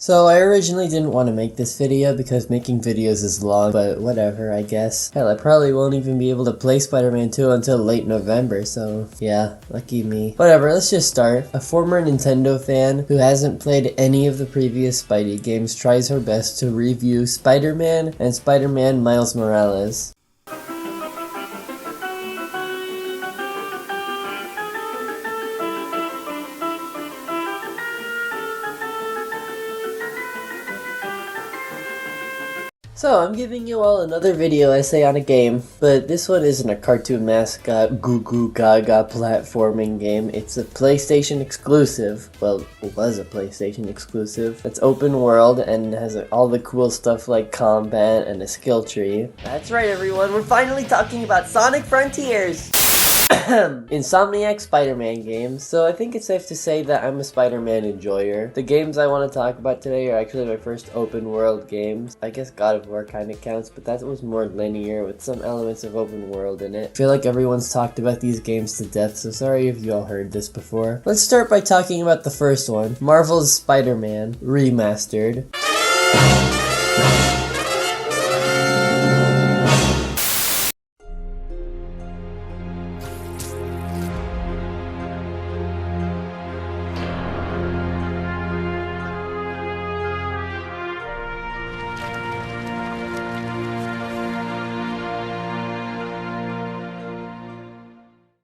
So I originally didn't want to make this video because making videos is long, but whatever, I guess. Hell, I probably won't even be able to play Spider-Man 2 until late November, so yeah, lucky me. Whatever, let's just start. A former Nintendo fan who hasn't played any of the previous Spidey games tries her best to review Spider-Man and Spider-Man Miles Morales. So, I'm giving you all another video essay on a game, but this one isn't a cartoon mascot goo goo gaga platforming game. It's a PlayStation exclusive. Well, it was a PlayStation exclusive. It's open world and has all the cool stuff like combat and a skill tree. That's right, everyone, we're finally talking about Sonic Frontiers! Insomniac Spider-Man games. So I think it's safe to say that I'm a Spider-Man enjoyer. The games I want to talk about today are actually my first open world games. I guess God of War kind of counts, but that was more linear with some elements of open world in it. I feel like everyone's talked about these games to death, so sorry if you all heard this before. Let's start by talking about the first one, Marvel's Spider-Man Remastered.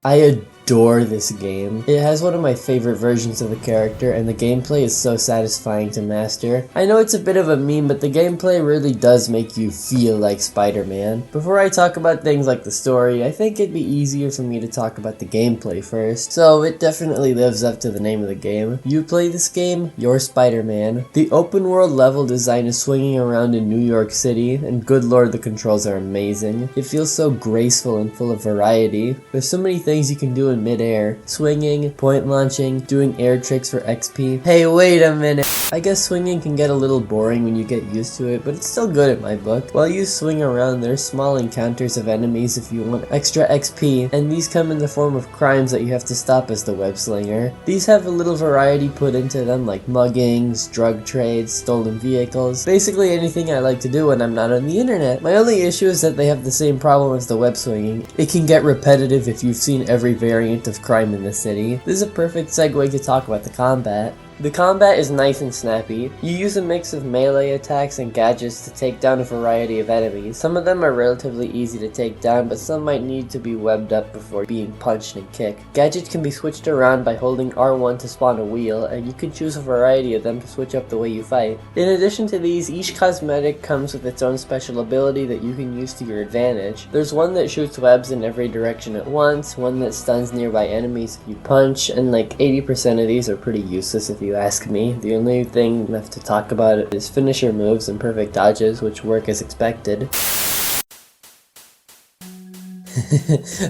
I adore this game. It has one of my favorite versions of a character, and the gameplay is so satisfying to master. I know it's a bit of a meme, but the gameplay really does make you feel like Spider-Man. Before I talk about things like the story, I think it'd be easier for me to talk about the gameplay first. So it definitely lives up to the name of the game. You play this game, you're Spider-Man. The open world level design is swinging around in New York City, and good lord, the controls are amazing. It feels so graceful and full of variety. There's so many things you can do in mid-air. Swinging, point launching, doing air tricks for XP. Hey, wait a minute. I guess swinging can get a little boring when you get used to it, but it's still good in my book. While you swing around, there's small encounters of enemies if you want extra XP, and these come in the form of crimes that you have to stop as the web slinger. These have a little variety put into them, like muggings, drug trades, stolen vehicles, basically anything I like to do when I'm not on the internet. My only issue is that they have the same problem as the web swinging. It can get repetitive if you've seen every variant of crime in the city. This is a perfect segue to talk about the combat. The combat is nice and snappy. You use a mix of melee attacks and gadgets to take down a variety of enemies. Some of them are relatively easy to take down, but some might need to be webbed up before being punched and kicked. Gadgets can be switched around by holding R1 to spawn a wheel, and you can choose a variety of them to switch up the way you fight. In addition to these, each cosmetic comes with its own special ability that you can use to your advantage. There's one that shoots webs in every direction at once, one that stuns nearby enemies if you punch, and like 80% of these are pretty useless if you ask me. The only thing left to talk about is finisher moves and perfect dodges, which work as expected.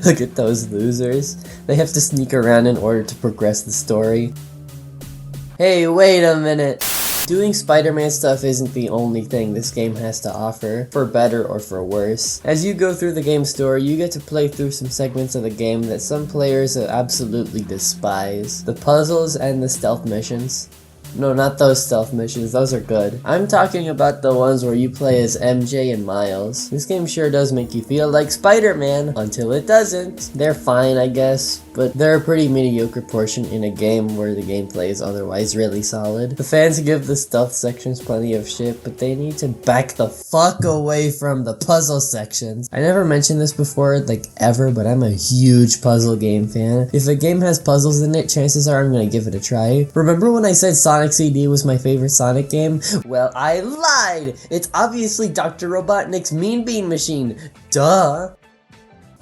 Look at those losers. They have to sneak around in order to progress the story. Hey, wait a minute! Doing Spider-Man stuff isn't the only thing this game has to offer, for better or for worse. As you go through the game story, you get to play through some segments of the game that some players absolutely despise. The puzzles and the stealth missions. No, not those stealth missions, those are good. I'm talking about the ones where you play as MJ and Miles. This game sure does make you feel like Spider-Man, until it doesn't. They're fine, I guess, but they're a pretty mediocre portion in a game where the gameplay is otherwise really solid. The fans give the stealth sections plenty of shit, but they need to back the fuck away from the puzzle sections. I never mentioned this before, like ever, but I'm a huge puzzle game fan. If a game has puzzles in it, chances are I'm gonna give it a try. Remember when I said Sonic CD was my favorite Sonic game? Well, I lied! It's obviously Dr. Robotnik's Mean Bean Machine. Duh!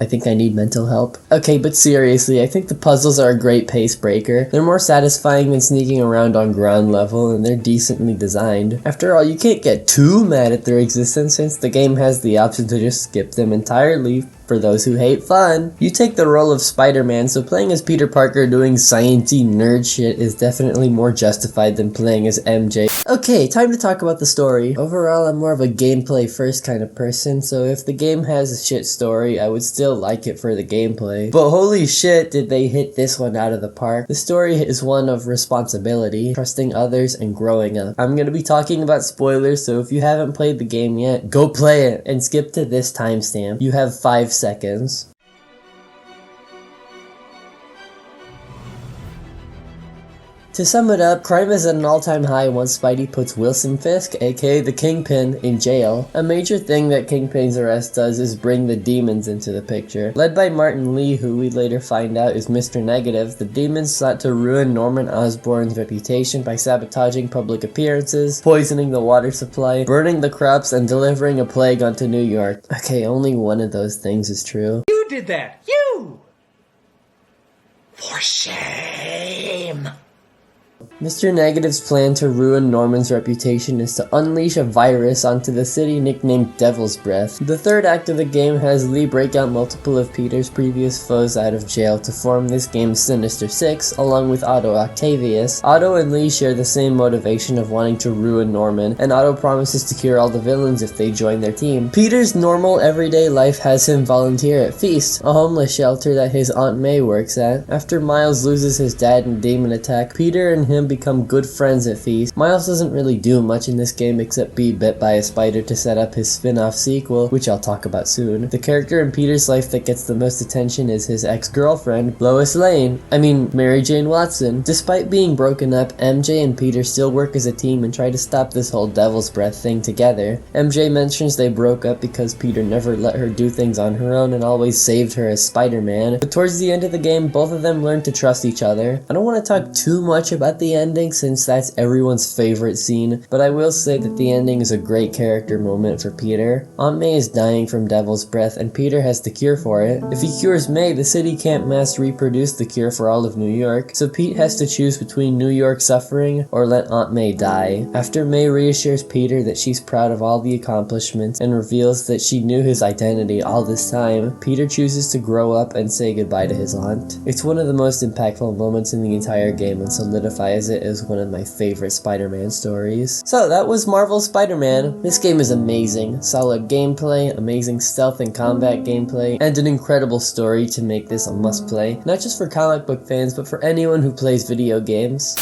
I think I need mental help. Okay, but seriously, I think the puzzles are a great pace breaker. They're more satisfying than sneaking around on ground level, and they're decently designed. After all, you can't get too mad at their existence since the game has the option to just skip them entirely for those who hate fun. You take the role of Spider-Man, so playing as Peter Parker doing science-y nerd shit is definitely more justified than playing as MJ. Okay, time to talk about the story. Overall, I'm more of a gameplay first kind of person, so if the game has a shit story, I would still like it for the gameplay. But holy shit, did they hit this one out of the park. The story is one of responsibility, trusting others, and growing up. I'm gonna be talking about spoilers, so if you haven't played the game yet, go play it and skip to this timestamp. You have 5 seconds. To sum it up, crime is at an all-time high once Spidey puts Wilson Fisk, aka the Kingpin, in jail. A major thing that Kingpin's arrest does is bring the demons into the picture. Led by Martin Lee, who we later find out is Mr. Negative, the demons sought to ruin Norman Osborn's reputation by sabotaging public appearances, poisoning the water supply, burning the crops, and delivering a plague onto New York. Okay, only one of those things is true. You did that! You! For shame! Mr. Negative's plan to ruin Norman's reputation is to unleash a virus onto the city nicknamed Devil's Breath. The third act of the game has Lee break out multiple of Peter's previous foes out of jail to form this game's Sinister Six, along with Otto Octavius. Otto and Lee share the same motivation of wanting to ruin Norman, and Otto promises to cure all the villains if they join their team. Peter's normal everyday life has him volunteer at Feast, a homeless shelter that his Aunt May works at. After Miles loses his dad in a demon attack, Peter and him become good friends at Feast. Miles doesn't really do much in this game except be bit by a spider to set up his spin-off sequel, which I'll talk about soon. The character in Peter's life that gets the most attention is his ex-girlfriend, Lois Lane. I mean, Mary Jane Watson. Despite being broken up, MJ and Peter still work as a team and try to stop this whole Devil's Breath thing together. MJ mentions they broke up because Peter never let her do things on her own and always saved her as Spider-Man. But towards the end of the game, both of them learn to trust each other. I don't want to talk too much about the ending since that's everyone's favorite scene, but I will say that the ending is a great character moment for Peter. Aunt May is dying from Devil's Breath and Peter has the cure for it. If he cures May, the city can't mass reproduce the cure for all of New York, so Pete has to choose between New York suffering or let Aunt May die. After May reassures Peter that she's proud of all the accomplishments and reveals that she knew his identity all this time, Peter chooses to grow up and say goodbye to his aunt. It's one of the most impactful moments in the entire game and solidifies it as one of my favorite Spider-Man stories. So that was Marvel's Spider-Man. This game is amazing. Solid gameplay, amazing stealth and combat gameplay, and an incredible story to make this a must-play, not just for comic book fans, but for anyone who plays video games.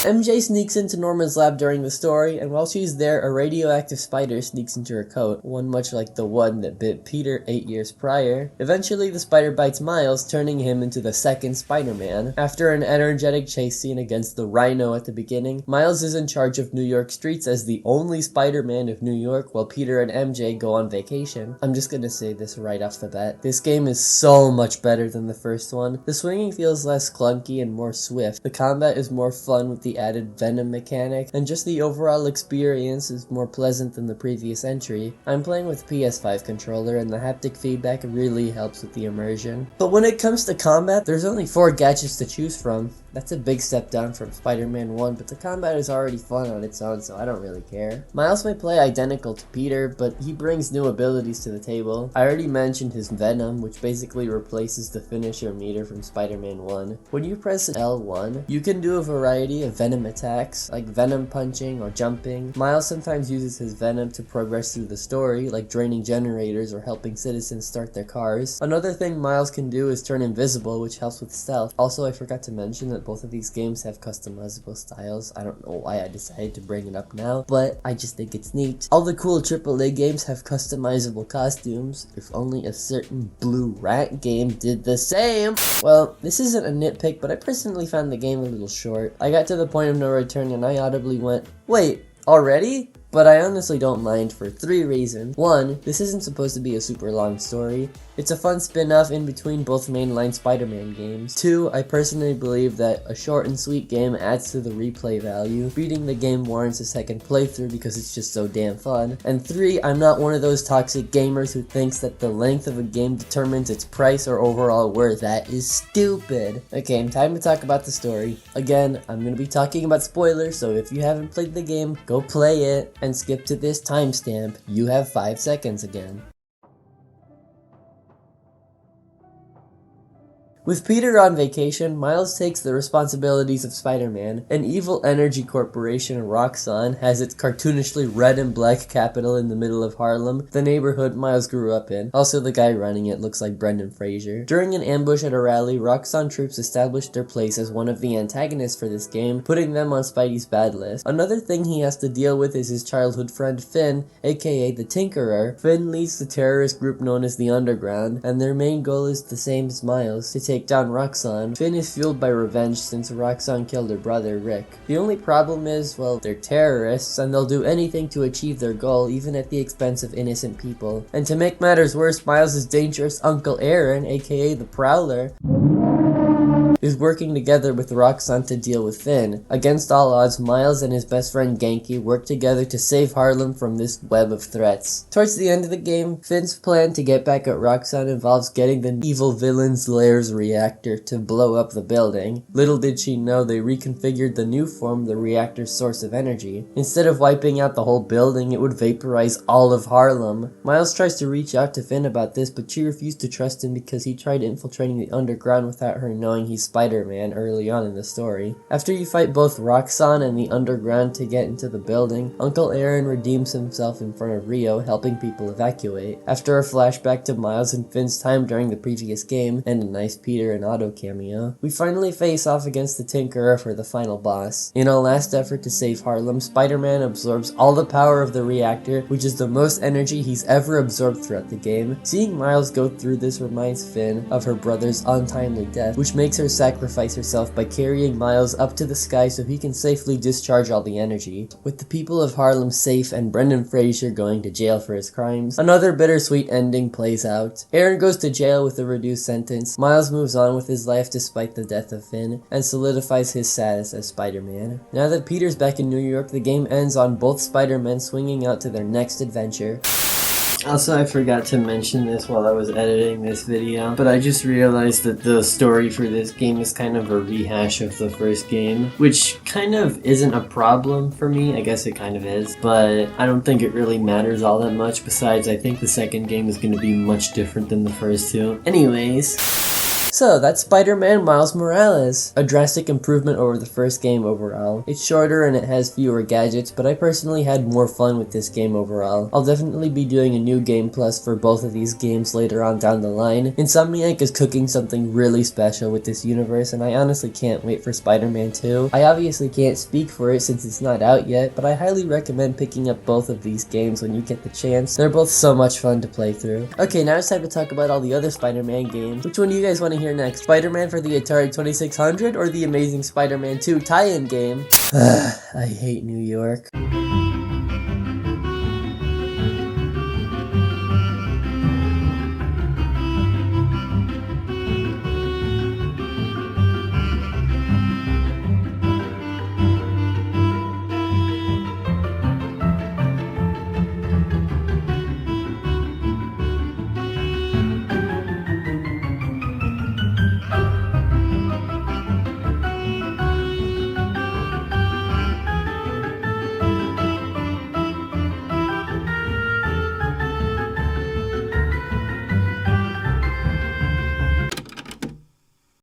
MJ sneaks into Norman's lab during the story, and while she's there, a radioactive spider sneaks into her coat, one much like the one that bit Peter 8 years prior. Eventually, the spider bites Miles, turning him into the second Spider-Man. After an energetic chase scene against the Rhino at the beginning, Miles is in charge of New York streets as the only Spider-Man of New York, while Peter and MJ go on vacation. I'm just gonna say this right off the bat. This game is so much better than the first one. The swinging feels less clunky and more swift. The combat is more fun with the added venom mechanic, and just the overall experience is more pleasant than the previous entry. I'm playing with PS5 controller and the haptic feedback really helps with the immersion. But when it comes to combat, there's only 4 gadgets to choose from. That's a big step down from Spider-Man 1, but the combat is already fun on its own, so I don't really care. Miles may play identical to Peter, but he brings new abilities to the table. I already mentioned his Venom, which basically replaces the finisher meter from Spider-Man 1. When you press L1, you can do a variety of Venom attacks, like Venom punching or jumping. Miles sometimes uses his Venom to progress through the story, like draining generators or helping citizens start their cars. Another thing Miles can do is turn invisible, which helps with stealth. Also, I forgot to mention that both of these games have customizable styles. I don't know why I decided to bring it up now, but I just think it's neat. All the cool AAA games have customizable costumes. If only a certain Blue Rat game did the same. Well, this isn't a nitpick, but I personally found the game a little short. I got to the point of no return and I audibly went, wait, already? but I honestly don't mind for 3 reasons. 1, this isn't supposed to be a super long story. It's a fun spin-off in between both mainline Spider-Man games. 2, I personally believe that a short and sweet game adds to the replay value. Beating the game warrants a second playthrough because it's just so damn fun. And 3, I'm not one of those toxic gamers who thinks that the length of a game determines its price or overall worth. That is stupid. Okay, time to talk about the story. Again, I'm gonna be talking about spoilers, so if you haven't played the game, go play it and skip to this timestamp. You have 5 seconds again. With Peter on vacation, Miles takes the responsibilities of Spider-Man. An evil energy corporation, Roxxon, has its cartoonishly red and black capital in the middle of Harlem, the neighborhood Miles grew up in. Also, the guy running it looks like Brendan Fraser. During an ambush at a rally, Roxxon troops established their place as one of the antagonists for this game, putting them on Spidey's bad list. Another thing he has to deal with is his childhood friend Finn, aka the Tinkerer. Finn leads the terrorist group known as the Underground, and their main goal is the same as Miles, to take down Roxxon. Finn is fueled by revenge since Roxxon killed her brother, Rick. The only problem is, well, they're terrorists, and they'll do anything to achieve their goal, even at the expense of innocent people. And to make matters worse, Miles' dangerous Uncle Aaron, aka the Prowler, is working together with Roxxon to deal with Finn. Against all odds, Miles and his best friend Genki work together to save Harlem from this web of threats. Towards the end of the game, Finn's plan to get back at Roxxon involves getting the evil villain's lair's reactor to blow up the building. Little did she know they reconfigured the new form, the reactor's source of energy. Instead of wiping out the whole building, it would vaporize all of Harlem. Miles tries to reach out to Finn about this, but she refused to trust him because he tried infiltrating the underground without her knowing he's Spider-Man early on in the story. After you fight both Roxxon and the Underground to get into the building, Uncle Aaron redeems himself in front of Rio, helping people evacuate. After a flashback to Miles and Finn's time during the previous game, and a nice Peter and Otto cameo, we finally face off against the Tinkerer for the final boss. In a last effort to save Harlem, Spider-Man absorbs all the power of the reactor, which is the most energy he's ever absorbed throughout the game. Seeing Miles go through this reminds Finn of her brother's untimely death, which makes her sacrifice herself by carrying Miles up to the sky so he can safely discharge all the energy. With the people of Harlem safe and Brendan Fraser going to jail for his crimes, another bittersweet ending plays out. Aaron goes to jail with a reduced sentence, Miles moves on with his life despite the death of Finn, and solidifies his status as Spider-Man. Now that Peter's back in New York, the game ends on both Spider-Men swinging out to their next adventure. Also, I forgot to mention this while I was editing this video, but I just realized that the story for this game is kind of a rehash of the first game, which kind of isn't a problem for me. I guess it kind of is, but I don't think it really matters all that much. Besides, I think the second game is going to be much different than the first two. Anyways, so that's Spider-Man Miles Morales. A drastic improvement over the first game overall. It's shorter and it has fewer gadgets, but I personally had more fun with this game overall. I'll definitely be doing a new Game Plus for both of these games later on down the line. Insomniac is cooking something really special with this universe, and I honestly can't wait for Spider-Man 2. I obviously can't speak for it since it's not out yet, but I highly recommend picking up both of these games when you get the chance. They're both so much fun to play through. Okay, now it's time to talk about all the other Spider-Man games. Which one do you guys want to hear next? Spider-Man for the Atari 2600 or the Amazing Spider-Man 2 tie-in game? I hate New York.